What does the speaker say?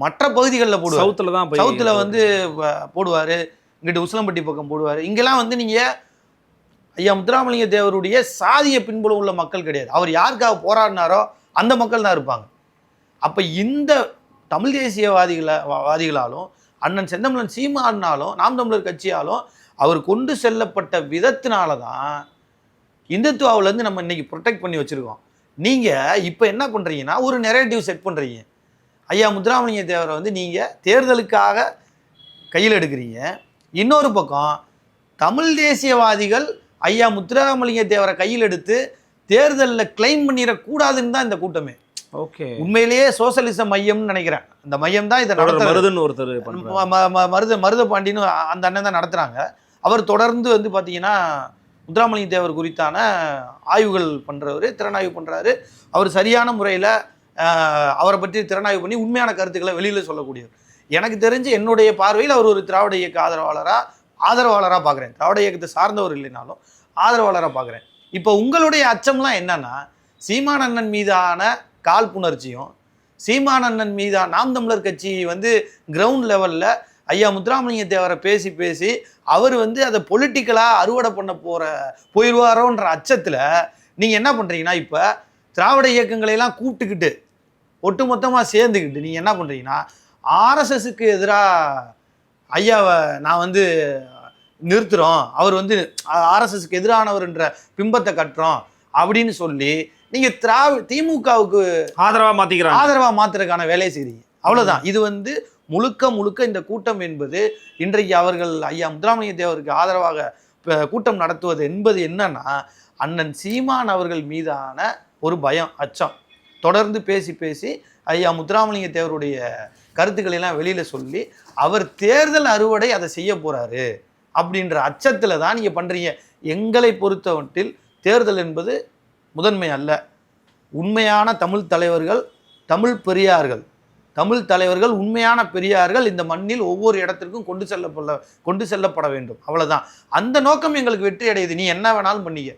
மற்ற பகுதிகளில் போடுவார். சவுத்தில் தான் சவுத்தில் வந்து போடுவார், இங்கிட்டு உசிலம்பட்டி பக்கம் போடுவார். இங்கெல்லாம் வந்து நீங்கள் ஐயா முத்துராமலிங்க தேவருடைய சாதிய பின்புலம் உள்ள மக்கள் கிடையாது. அவர் யாருக்காக போராடினாரோ அந்த மக்கள் தான் இருப்பாங்க. அப்போ இந்த தமிழ் தேசியவாதிகளாலும் அண்ணன் செந்தமிழன் சீமானாலும் நாம் தமிழர் கட்சியாலும் அவர் கொண்டு செல்லப்பட்ட விதத்தினால தான் இந்துத்துவாவிலேருந்து நம்ம இன்னைக்கு ப்ரொடெக்ட் பண்ணி வச்சுருக்கோம். நீங்கள் இப்போ என்ன பண்ணுறீங்கன்னா ஒரு நெரேட்டிவ் செட் பண்ணுறீங்க. ஐயா முத்துராமலிங்க தேவரை வந்து நீங்கள் தேர்தலுக்காக கையில் எடுக்கிறீங்க. இன்னொரு பக்கம் தமிழ் தேசியவாதிகள் ஐயா முத்துராமலிங்க தேவரை கையில் எடுத்து தேர்தலில் கிளைம் பண்ணிடக்கூடாதுன்னு தான் இந்த கூட்டமே. ஓகே, உண்மையிலேயே சோசலிச மையம்னு நினைக்கிறேன். அந்த மையம் தான் இதை மருத பாண்டின்னு அந்த அண்ணன் தான் நடத்துகிறாங்க. அவர் தொடர்ந்து வந்து பார்த்தீங்கன்னா முத்துராமலிங்க தேவர் குறித்தான ஆய்வுகள் பண்ணுறவர், திறனாய்வு பண்ணுறாரு. அவர் சரியான முறையில் அவரை பற்றி திறனாய்வு பண்ணி உண்மையான கருத்துக்களை வெளியில் சொல்லக்கூடியவர். எனக்கு தெரிஞ்சு என்னுடைய பார்வையில் அவர் ஒரு திராவிட இயக்க ஆதரவாளராக பார்க்குறேன். திராவிட இயக்கத்தை சார்ந்தவர் இல்லைனாலும் ஆதரவாளராக பார்க்குறேன். இப்போ உங்களுடைய அச்சம்லாம் என்னன்னா, சீமான் அண்ணன் மீதான காழ்ப்புணர்ச்சியும், சீமான் அண்ணன் மீதான நாம் தமிழர் கட்சி வந்து கிரவுண்ட் லெவலில் ஐயா முத்துராமலிங்க தேவரை பேசி அவர் வந்து அதை பொலிட்டிக்கலாக அறுவடை பண்ண போயிடுவாரோன்ற அச்சத்தில் நீங்கள் என்ன பண்ணுறீங்கன்னா, இப்போ திராவிட இயக்கங்களையெல்லாம் கூப்பிட்டுக்கிட்டு ஒட்டுமொத்தமாக சேர்ந்துக்கிட்டு நீங்கள் என்ன பண்ணுறீங்கன்னா, ஆர்எஸ்எஸ்க்கு எதிராக ஐயாவை நான் வந்து நிறுத்துகிறோம், அவர் வந்து ஆர்எஸ்எஸ்க்கு எதிரானவர்ன்ற பிம்பத்தை கட்டுறோம் அப்படின்னு சொல்லி நீங்கள் திமுகவுக்கு ஆதரவாக மாற்றுறதுக்கான வேலையை செய்கிறீங்க. அவ்வளோதான். இது வந்து முழுக்க இந்த கூட்டம் என்பது இன்றைக்கு அவர்கள் ஐயா முத்துராமலிங்க தேவருக்கு ஆதரவாக கூட்டம் நடத்துவது என்பது என்னன்னா, அண்ணன் சீமான் அவர்கள் மீதான ஒரு பயம், அச்சம். தொடர்ந்து பேசி ஐயா முத்துராமலிங்க தேவருடைய கருத்துக்களை எல்லாம் வெளியில் சொல்லி அவர் தேர்தல் அறுவடை அதை செய்ய போகிறாரு அப்படின்ற அச்சத்தில் தான் நீங்கள் பண்ணுறீங்க. எங்களை பொறுத்தவற்றில் தேர்தல் என்பது முதன்மை அல்ல. உண்மையான தமிழ் தலைவர்கள், தமிழ் தலைவர்கள் உண்மையான பெரியார்கள் இந்த மண்ணில் ஒவ்வொரு இடத்திற்கும் கொண்டு செல்லப்பட வேண்டும். அவ்வளோதான். அந்த நோக்கம் எங்களுக்கு வெற்றி அடையுது. நீ என்ன வேணாலும் பண்ணிக்க.